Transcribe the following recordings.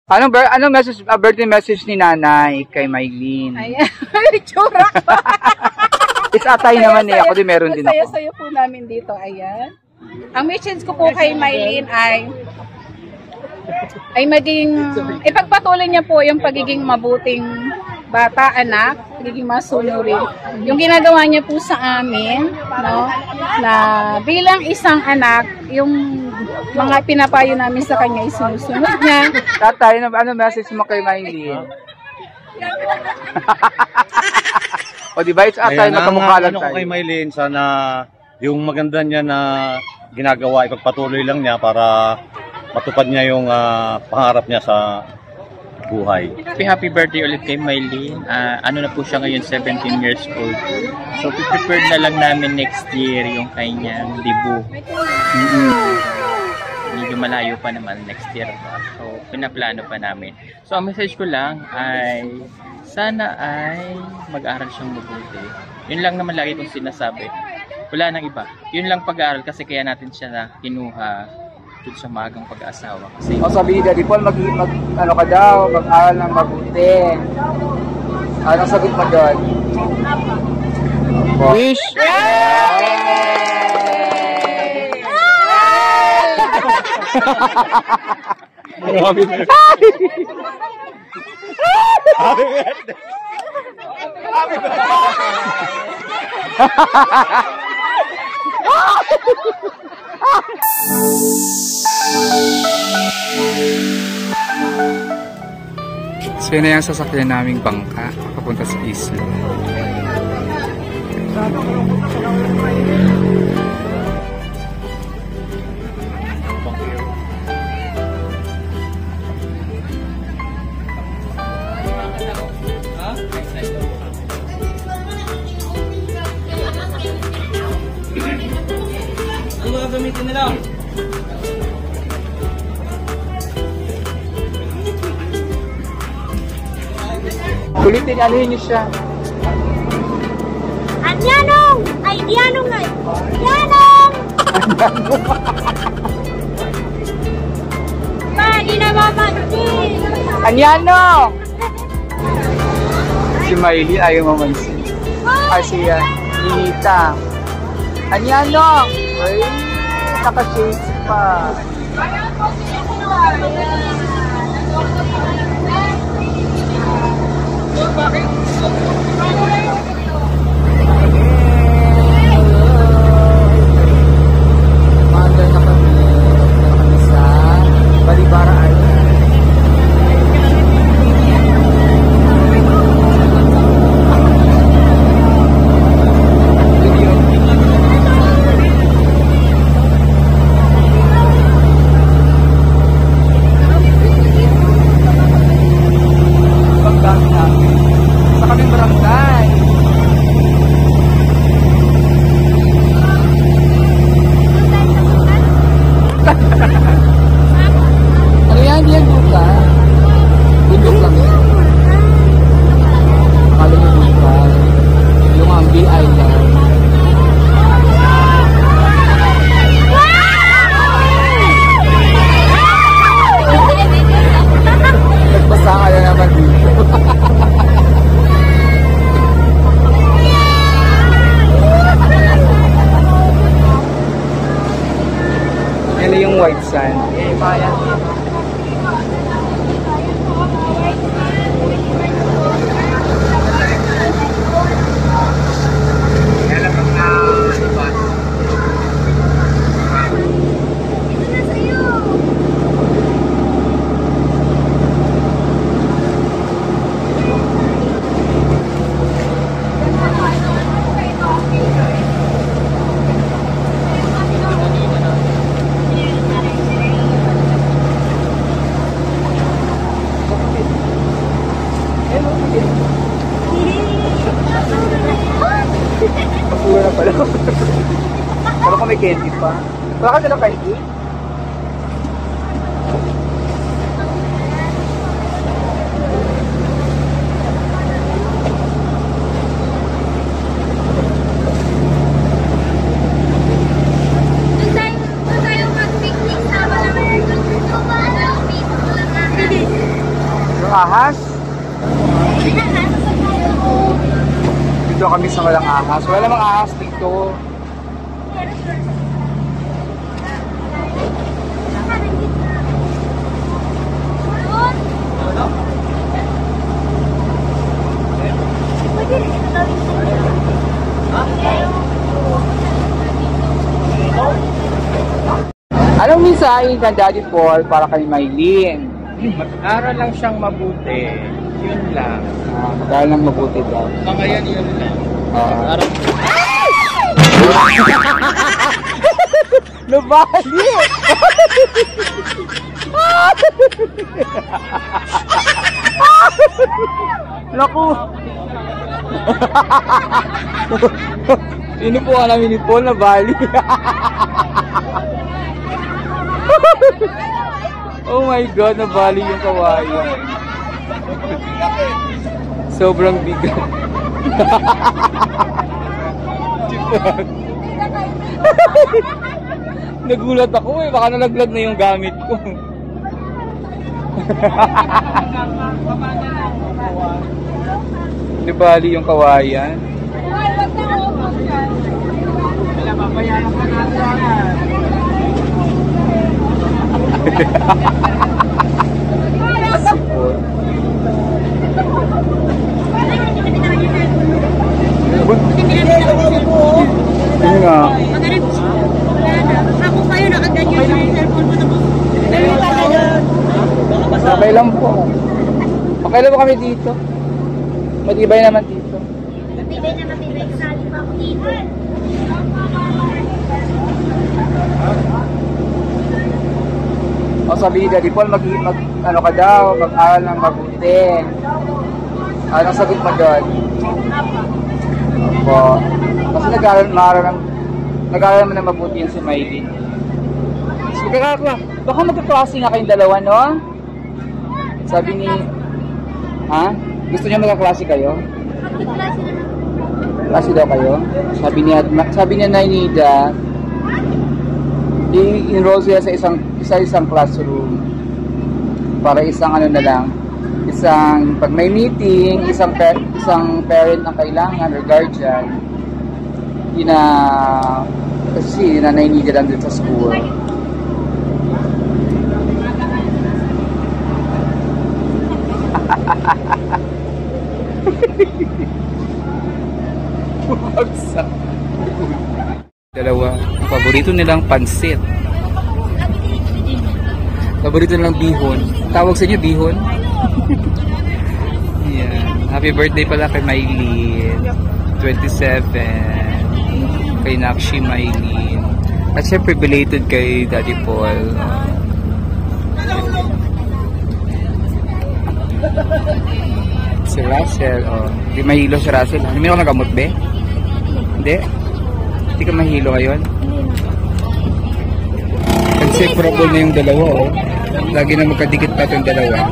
Anong message, birthday message ni nanay kay Mylene? Ayan, tsura ko. It's atay naman eh, ako din meron din ako. Masaya-saya po namin dito, ayan. Ang message ko po kay Mylene ay maging, ipagpatuloy niya po yung pagiging mabuting bata, anak, pagiging masunurin. Yung ginagawa niya po sa amin, no, na bilang isang anak, yung mga pinapayo namin sa kanya ay sinusunod niya. Tatay, ano message mo kay Mylene? O diba, it's atay, magkamukha lang tayo. Ano ko kay Mylene, sana yung maganda niya na ginagawa, ipagpatuloy lang niya para matupad niya yung pangarap niya sa buhay. Happy birthday ulit kay Mylene. Ano na po siya ngayon, 17 years old. So, prepared na lang namin next year yung kanyang debut. Medyo malayo pa naman next year. So, pinaplano pa namin. So, ang message ko lang ay sana ay mag-aral siyang mabuti. Yun lang naman lagi kong sinasabi. Wala nang iba. Yun lang pag-aaral kasi kaya natin siya na kinuha dun sa magang pag-aasawa. Kasi sabi ni Daddy Paul, ano ka daw, mag-aral ng mabuti. Anong sagot mo doon? Wish! Happy birthday! Happy birthday! Happy So yun na yung sasakyan naming bangka papunta sa isla. gamitin na lang. Kulitin, ano yun siya? Anyanong! Ay, Dianong nga! Dianong! Pa, di na mamansin! Anyano! Si Miley ayaw mamansin. Ay, siya. Nita. Anyano! Ay, naka-shades pa. Maandar na kami sa Balibara Island. Yan yung white sand. Pagpura na pala. Wala ko may candy pa. Wala ka silang candy? Doon tayo mag-picnic sa Malamar. Doon tayo mag-picnic. ahas? Dito kami sa walang ahas. Wala namang ahas dito. Anong mensahe ka, Daddy Paul, para kay Maylin? Mag-aral lang siyang mabuti. Yun lang. Mag-aral lang mabuti daw. Sa ngayon, yun lang. Mag-aral. Nabali! Naku! Inupuan namin ni Paul, nabali. Oh my God, nabali yung kawayan. Sobrang bigat. Nagulat ako eh, baka nalaglag na yung gamit ko. Nabali yung kawayan. Wala, papayaran ka natin. Ano nga? Ako kayo nakaganyan yung cellphone ko tapos Okay lang po. Okay lang po kami dito. Matibay naman dito. matibay na matibay kasali pa ako dito. O sabi ni Daddy Paul, ano ka daw, mag-aral ng mabuti. Anong sagot mo doon? Opo. Kasi nag-aral naman ng mabuti yun si Maylin. So, baka magkaklase nga kayong dalawa, no? Sabi ni... Ha? Gusto niyo magkaklase kayo? Klase daw kayo? Sabi niya Nainida, i-enroll siya sa isang classroom para isang ano na lang, isang pag may meeting, isang parent ang kailangan or guardian, yun na kasi yun na Nainida lang din sa school. Bumagsak. Dalawa. Ang paborito nilang pansit. Paborito nilang bihon. Tawag sa inyo bihon? Yeah. Happy birthday pala kay Maylin. 27. Kay Nakshi Maylin. At syempre belated kay Daddy Paul. Si Russell. Oh. Hindi mahilo si Russell. Hindi ako nagamot, be? Hindi? Hindi ka mahilo ngayon? Inseparable na yung dalawa, oh. Lagi na magkadikit pa itong dalawa.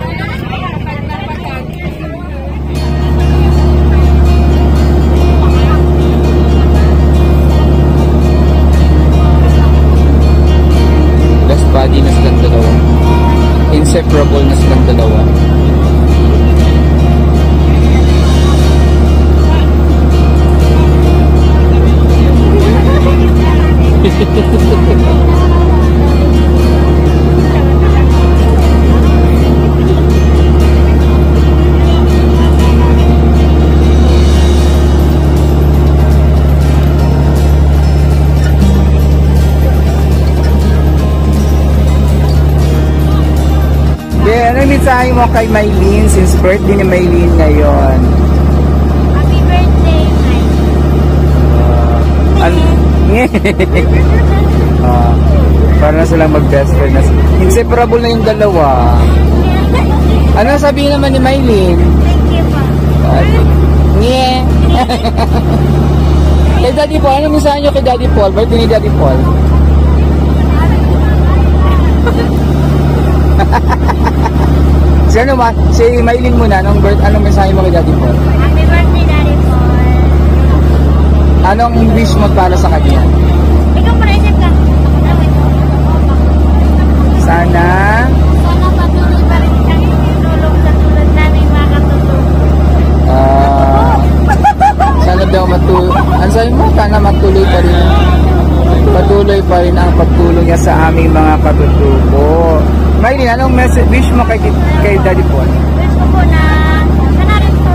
Best body na silang dalawa. Inseparable na silang dalawa. Anong mensahe mo kay Maylin since birthday ni Maylin ngayon? Happy birthday, Para na silang mag-best friend. Inseparable na yung dalawa. Ano sabihin naman ni Maylin? Thank you po. Nye. Kay Daddy Paul, anong mensahe nyo kay Daddy Paul? Birthday ni Daddy Paul. Si Maylin muna, anong mensahe mo kay Daddy Paul? Happy birthday, Daddy Paul. Anong wish mo para sa kanya? Ikaw pa-receive ka. Sana Sana patuloy pa rin kang tulong sa tulad niya sa aming mga katutubo. Maylin, anong message wish mo kay Daddy Paul? Wish ko po na sana rin po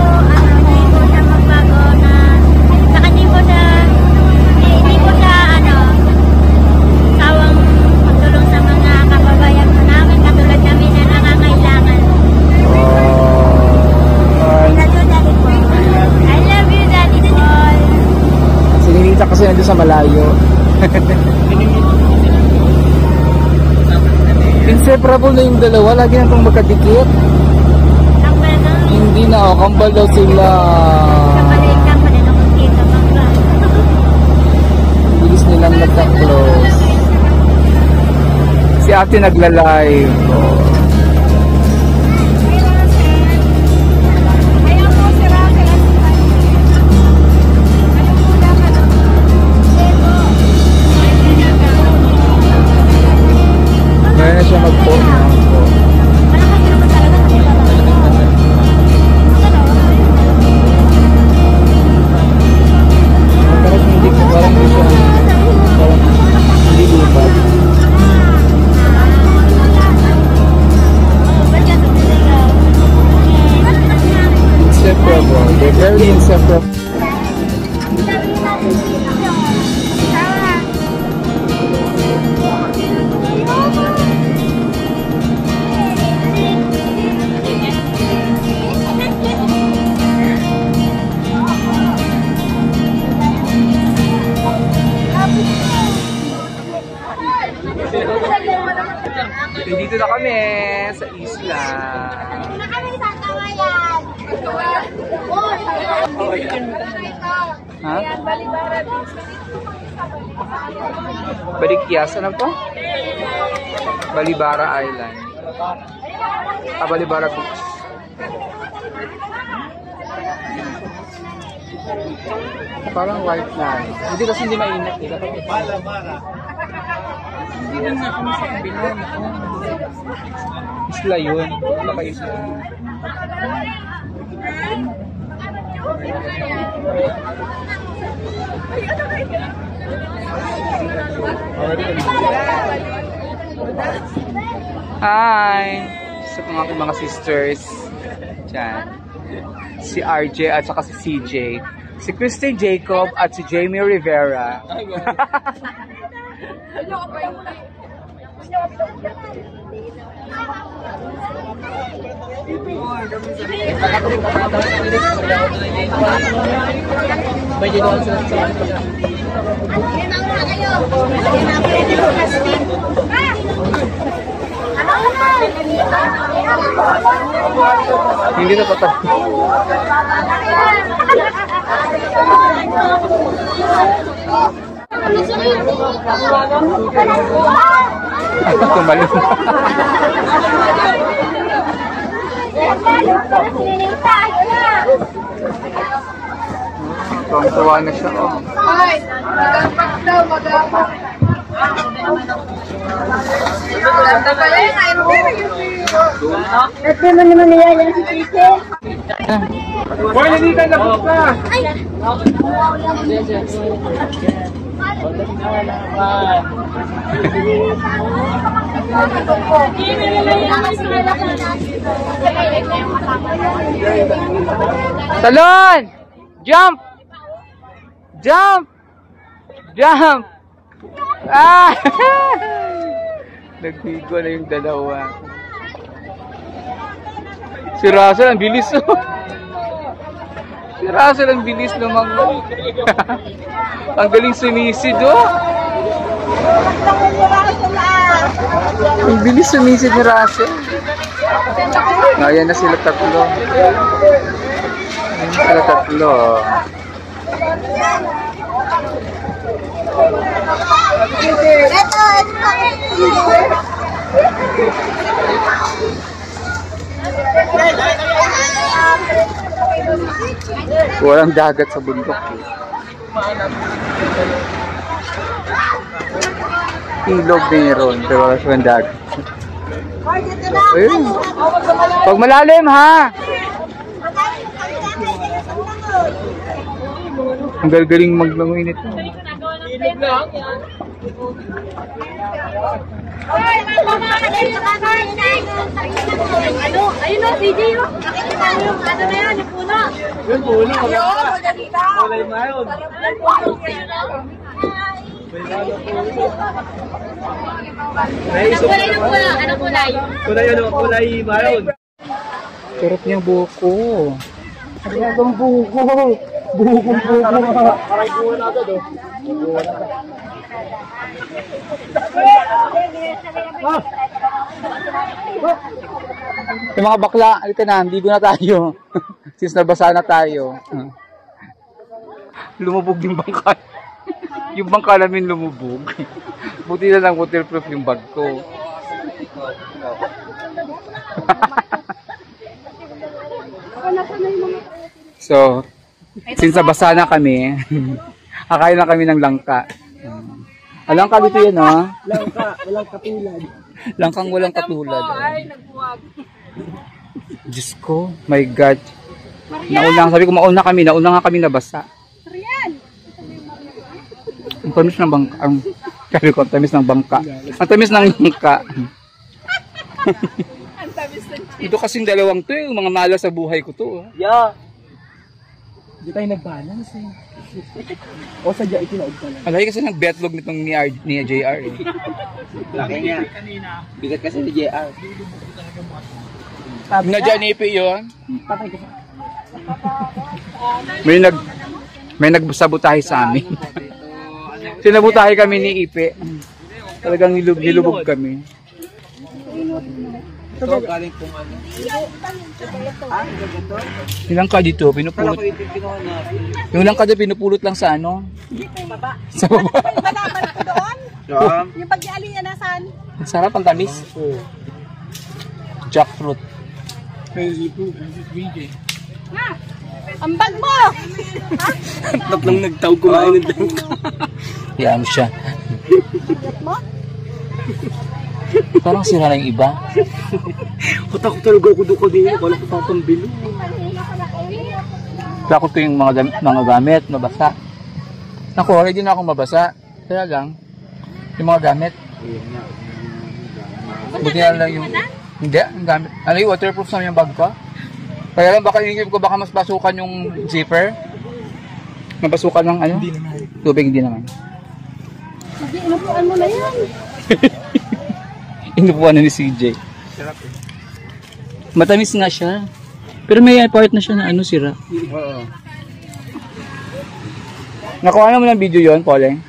hindi po siya magbago na saka hindi po siya sawang magtulong sa mga kababayan po namin katulad namin na nangangailangan. I love you, Daddy Paul. I love you, Daddy Paul. Sinilita kasi nandun sa malayo. Inseparable na yung dalawa, lagi na itong magkadikit. Kambal na. Hindi na, kambal daw sila. Kapalika pa din ako dito, bangga. Bilis nilang nagka-close. Si ate nagla-live. Ngayon na siya mag-phone na. Parang hindi ko, parang hindi siya, parang hindi lupat. Inseparable. They're very inseparable. Dito na kami sa isla. Ha? Balikyas, ano po? Balibara Island. Balibara Beach. Parang white na. Hindi kasi hindi mainit. Hindi lang nga kami sa kabilang. Isla yun. Wala kayo sa Hi! Sa mga sisters. Diyan. Si RJ at saka si CJ. Si Christine Jacob at si Jamie Rivera. Hindi na totoo. Tumalun. Tuwang-tuwa na siya. Ay, magapak daw, magapak. Maganda pala yun, ayun mo. Ito mo naman nila yan si Tite. Boy, nandito na po ka! Talon! Jump! Jump! Jump! Ah! Nagbigo na yung dalawa. Si Russell, ang bilis oh. Si Russell, ang bilis naman. Ang galing sumisid oh. Ang bilis sumisid ni Russell. Ayan na sila tatlo. Ayan na sila tatlo. Walang dagat sa bundok. Ilog meron, pero wala siyang dagat. Ayun. Pag malalim ha. Ang galing maglangoy nito. Ayun o, DJ o. Yung ano na yan, yung puno. Yung puno. Ayun, maganda. Kulay na yun. Anong kulay ng puno? Anong kulay? Kulay ano? Kulay maroon. Sarap niyang buko. Ang buko. Bukong buko. Parang buwan na agad oh. Yung mga bakla, alika na, ligo na tayo. Since nabasa na tayo. Lumubog yung bangka. Yung bangka namin lumubog. Buti na lang waterproof yung bag ko. So, since nabasa na kami, kakain na kami ng langka. Langka dito yun, ha? Langka, walang katulad. Langkang walang katulad. Ay, nagbuwag. Diyos ko, my God. Sabi ko, nauna nga kami nabasa. Ang tamis ng bangka. Sabi ko, ang tamis ng bangka. Ang tamis ng langka. Ito kasing dalawang to, yung mga mala sa buhay ko to. Yeah. Hindi tayo nag-balance eh. O sadya itinaog ka lang. Alay kasi ng betlog nitong ni JR eh. Laki niya. Bigat kasi ni JR. Nadya ni Ipi yun. Patay ka. May nagsabotahe sa amin. Sinabotahe kami ni Ipi. Talagang nilubog kami. Ito galing kung ano. Yung langka dito, pinupulot. Yung langka dito, pinupulot lang sa ano? Sa baba. Malaman ko doon. Yeah. Yung pag-iali niya nasaan? Ang sarap, ang tamis. Jackfruit. Ang bag mo! Tatlong nagtawag kumain ng langka. Yan siya. Parang sira na yung iba. Takot talaga ako doon ko din. Wala ko papambilo. Takot ko yung mga gamit, mabasa. Ako, ready na akong mabasa. Kaya lang, yung mga gamit. Buti na lang yung... Hindi, ang gamit. Ano yung waterproof na yung bag ko? Kaya lang, baka inisip ko baka mas basukan yung zipper. Mabasukan ng ano? Hindi naman. Tubig, hindi naman. Sige, inupuan mo na yan. Inupuan na ni CJ. Sarap eh. Matamis nga siya. Pero may part na siya na ano, sira. Oo. Nakuha mo ng video yon, Poleng?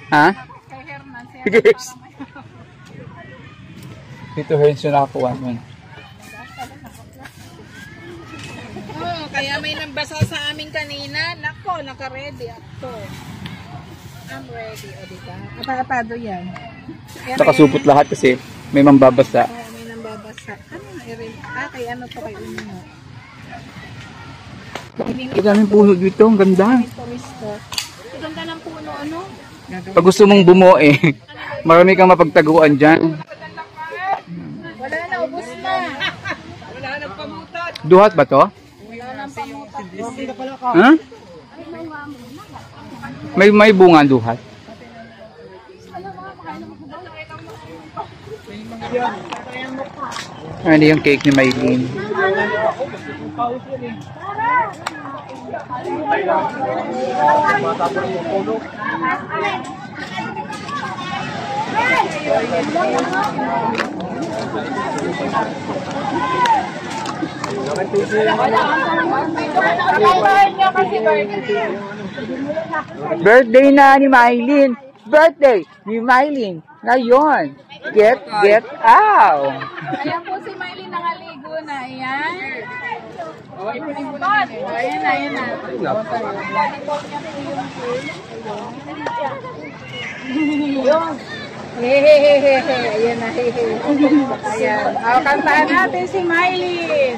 Ha? Yes. Dito Herns yung nakakuha nun. Kaya may nambasa sa amin kanina. Nako, naka-ready ako. I'm ready, o diba? Atado yan. Nakasupot lahat kasi may mambabasa. Oo, may nambabasa. Ano na i-ready? Kay ano to kay Uno. Ang daming puno dito, ang ganda. Ito, mister. Ang ganda ng puno, ano? Pag gusto mong bumuo marami kang mapagtaguan dyan. Wala na, ubos na. Wala na pamutot. Duhat ba to? Wala na pamutot. Ha? May bunga ang duhat. Ano yung cake ni Maylin? Birthday na ni Maylin. Birthday ni Maylin. Ngayon. Get out. Ayan po si Miley nakaligo na. Ayan. Ayan na. Hehehehe. Ayan na. Ayan. Kantahan natin si Miley.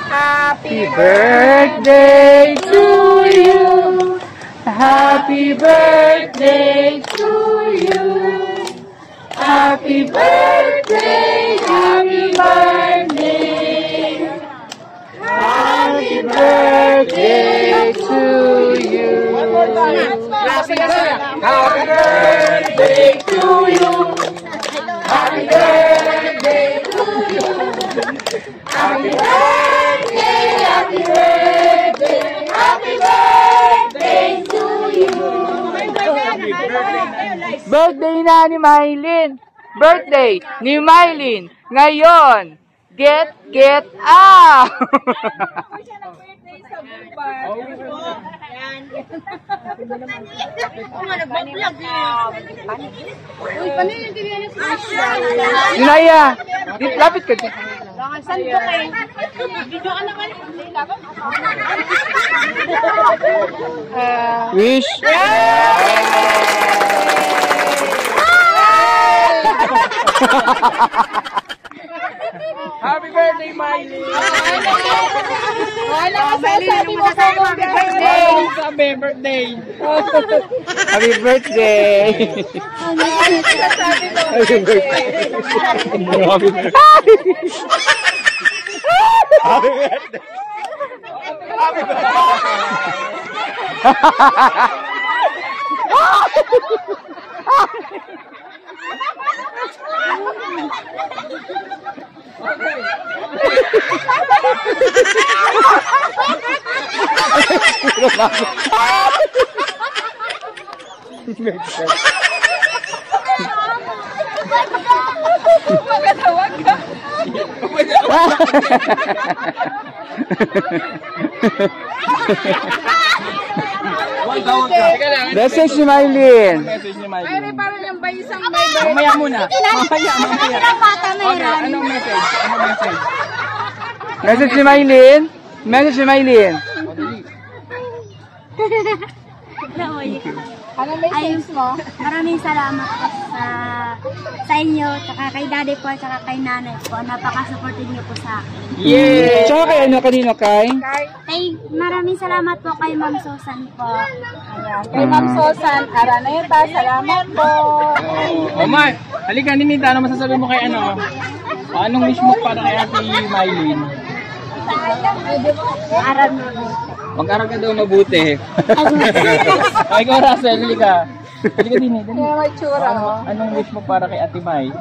Happy Birthday to you. Happy birthday to you. Happy birthday, happy birthday. Happy birthday to you. Happy birthday to you. Birthday na ni Mylene! Birthday ni Mylene! Ngayon! Get up! Sinaya! Lapit ka dito. Wish! Happy birthday, Miley! Wala ka sasabi mo sa birthday. Sabi, birthday! Happy birthday! Happy birthday! Magkatawag ka. Message ni Mylene. Message ni Miley. Pwede parang yung baysang may Mamaya muna. Mamaya. Anong message? Message ni Mylene. Message ni Mylene. Ano message mo? Maraming salamat po sa inyo, tsaka kay daddy po, tsaka kay nanay po. Napaka-supportive niyo po sa akin. Yeah! Tsaka kay ano, kanino kay? Maraming salamat po kay Ma'am Susan po. Ayan. Kay Ma'am Susan Araneta, salamat po. Omar, halika Ninita, ano masasabi mo kay ano? Anong wish mo para kay Ate Mylene? Aral mo po. Mag-aral ka daw mabuti. Ay, ikaw Russell, halika. Halika din eh. Kaya may tsura mo. Anong wish mo para kay Ate May?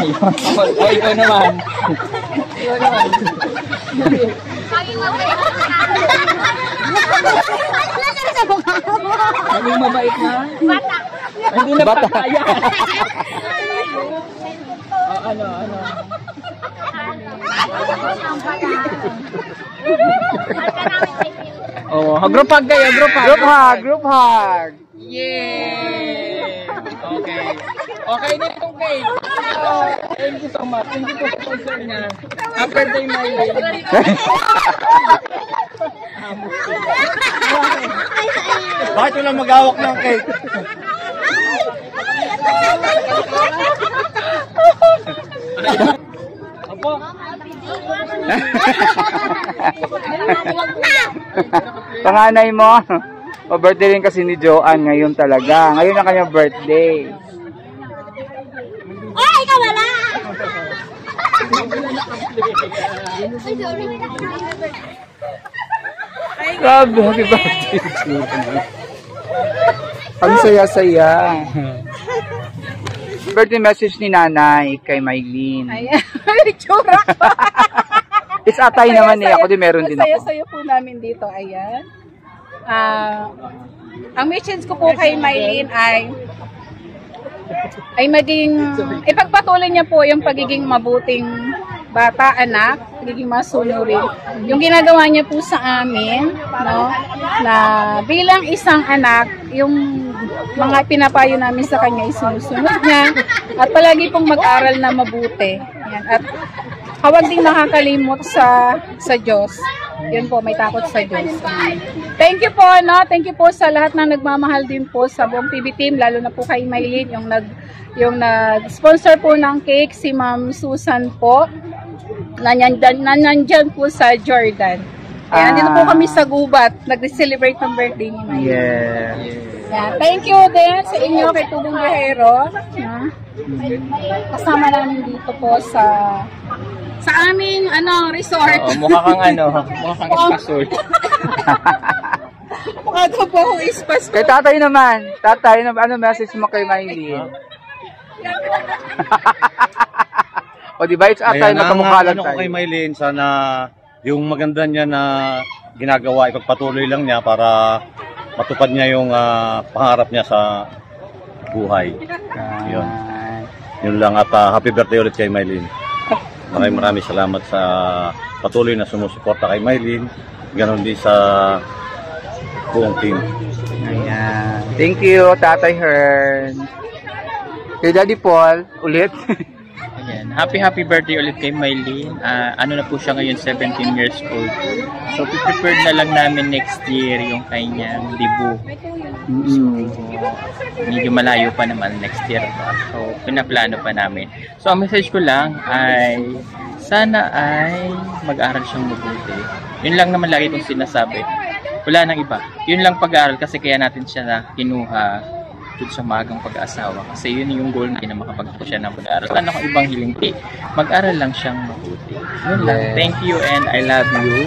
Ayun. O, ikaw naman. Ano yung mabait na? Bata. Hindi na bata. Ano? Oh, group hug kayo, group hug. Group hug. Yay! Okay. Okay na itong cake. Thank you so much. Thank you po sa sponsor niya. Happy birthday, Miley. Bakit walang mag-awak ng cake? Opo. Panganay mo. Pa-birthday rin kasi ni Joanne ngayon talaga. Ngayon ang kanyang birthday. Ay, ikaw wala! Grabe, happy birthday. Ang saya-saya. Birthday message ni nanay kay Mylene. Ayan. May tsura ko. It's atay naman eh. Ako din meron din ako. Masaya-saya po namin dito. Ayan. Ang message ko po kay Mylene ay maging ipagpatuloy niya po yung pagiging mabuting bata, anak, pagiging masunurin. Yung ginagawa niya po sa amin, no, na bilang isang anak, yung mga pinapayo namin sa kanya isinusunod niya at palagi pong mag-aral na mabuti. Yan. At hawag din nakakalimot sa Diyos. Yun po, may takot sa Diyos. Thank you po, no? Thank you po sa lahat na nagmamahal din po sa buong PB team, lalo na po kay Mylene, yung nag-sponsor po ng cake, si Ma'am Susan po, na nandyan po sa Jordan. Kaya dito po kami sa Gubat, nag-celebrate ng birthday ni Mylene. Yeah. Yeah. Thank you din sa inyo kay Tubong Guerrero. Kasama namin dito po sa aming resort. Mukha kang espasol. Mukha daw po akong espasol. Kay tatay naman. Tatay, ano message mo kay Mylene? O di ba, it's tayo magkamukha lang ano ko tayo. kay Maylin, sana yung maganda niya na ginagawa, ipagpatuloy lang niya para matupad niya yung pangarap niya sa buhay. Yun. Yun lang at happy birthday ulit kay Maylin. Maraming salamat sa patuloy na sumusuporta kay Maylin. Ganon din sa buong team. Ayan. Thank you, Tatay Hearn. Kay Daddy Paul, ulit. Ayan. Happy birthday ulit kay Maylin. Ano na po siya ngayon, 17 years old. So, prepare na lang namin next year yung kanyang debut. So, medyo malayo pa naman next year pa. So, pinaplano pa namin. So, ang message ko lang ay sana ay mag-aral siyang mabuti. Yun lang naman lagi kong sinasabi. Wala nang iba. Yun lang pag-aaral kasi kaya natin siya na kinuha dun sa magang pag-aasawa. Kasi yun yung goal natin na makapagpo siya ng pag-aaral. Wala akong ibang hiling. Mag-aral lang siyang mabuti. Yun lang. Thank you and I love you.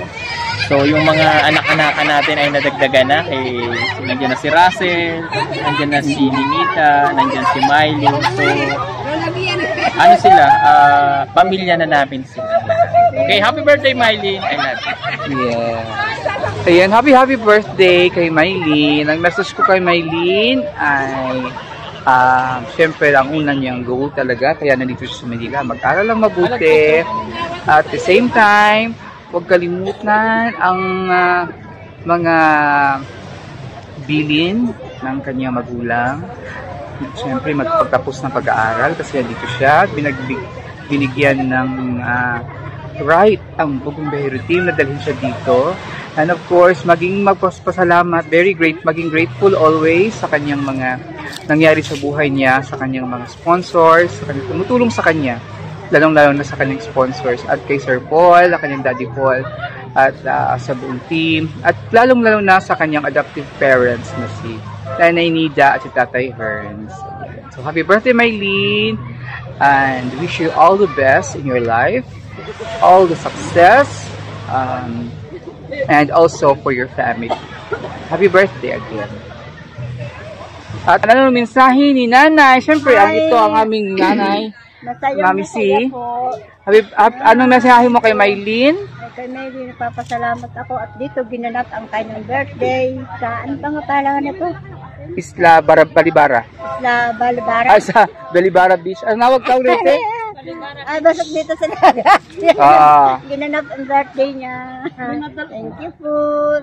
So, yung mga anak-anakan natin ay nadagdagan na. Nandiyan na si Russell, nandiyan na si Ninita, nandiyan si Miley. So, ano sila? Pamilya na namin sila. Okay, happy birthday, Miley. I love you. Yeah. Ayan, happy birthday kay Maylin. Ang message ko kay Maylin ay syempre ang una niyang goal talaga, kaya nandito siya sa Manila. Mag-aral lang mabuti. At the same time, huwag kalimutan ang mga bilin ng kanyang magulang. Siyempre, magpagtapos ng pag-aaral kasi nandito siya. Binigyan ng right ang Bugumbahero team na dalhin siya dito. And of course, maging magpasalamat, maging grateful always sa kanyang mga nangyari sa buhay niya, sa kanyang mga sponsors, sa kanyang tumutulong sa kanya, lalong-lalo na sa kanyang sponsors, at kay Sir Paul, sa kanyang Daddy Paul, at sa buong team, at lalong-lalo na sa kanyang adoptive parents na si Nanay Nida at si Tatay Hearn. So happy birthday, Maylin, and wish you all the best in your life, all the success, and also for your family. Happy birthday again. At ano mensahe ni Nanay? Siyempre, ito ang aming Nanay. Mami si. Anong mensahe mo kay Maylin? Kay Maylin, nagpapasalamat ako at dito ginanap ang kanyang birthday. Saan pa nga palangan nito? Isla Balibara. Isla Balibara. Sa Balibara Beach. Ang nawag ka ulit eh? Ay, basok dito sa lagat. Ginanap ang birthday niya. Thank you po.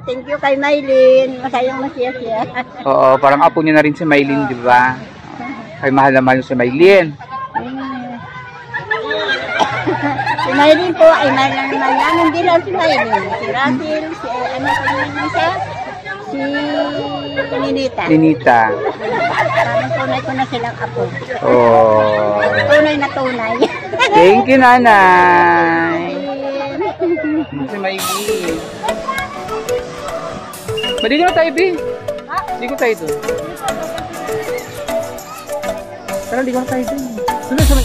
Thank you kay Maylin. Masayang masaya siya. Oo, parang apo niya na rin si Maylin, di ba? Kay mahal na mahal si Maylin. Si Maylin po ay mahal na naman namin. Hindi lang si Maylin. Si Russell, si ano pa naman siya? Si Ninita. Ninita. Parang tunay ko na silang apo. Oh. Tunay na tunay. Thank you, Nanay. Si Maylin. Maligo na tayo, Bi. Ligo tayo doon. Tara, ligo na tayo doon. Doon sa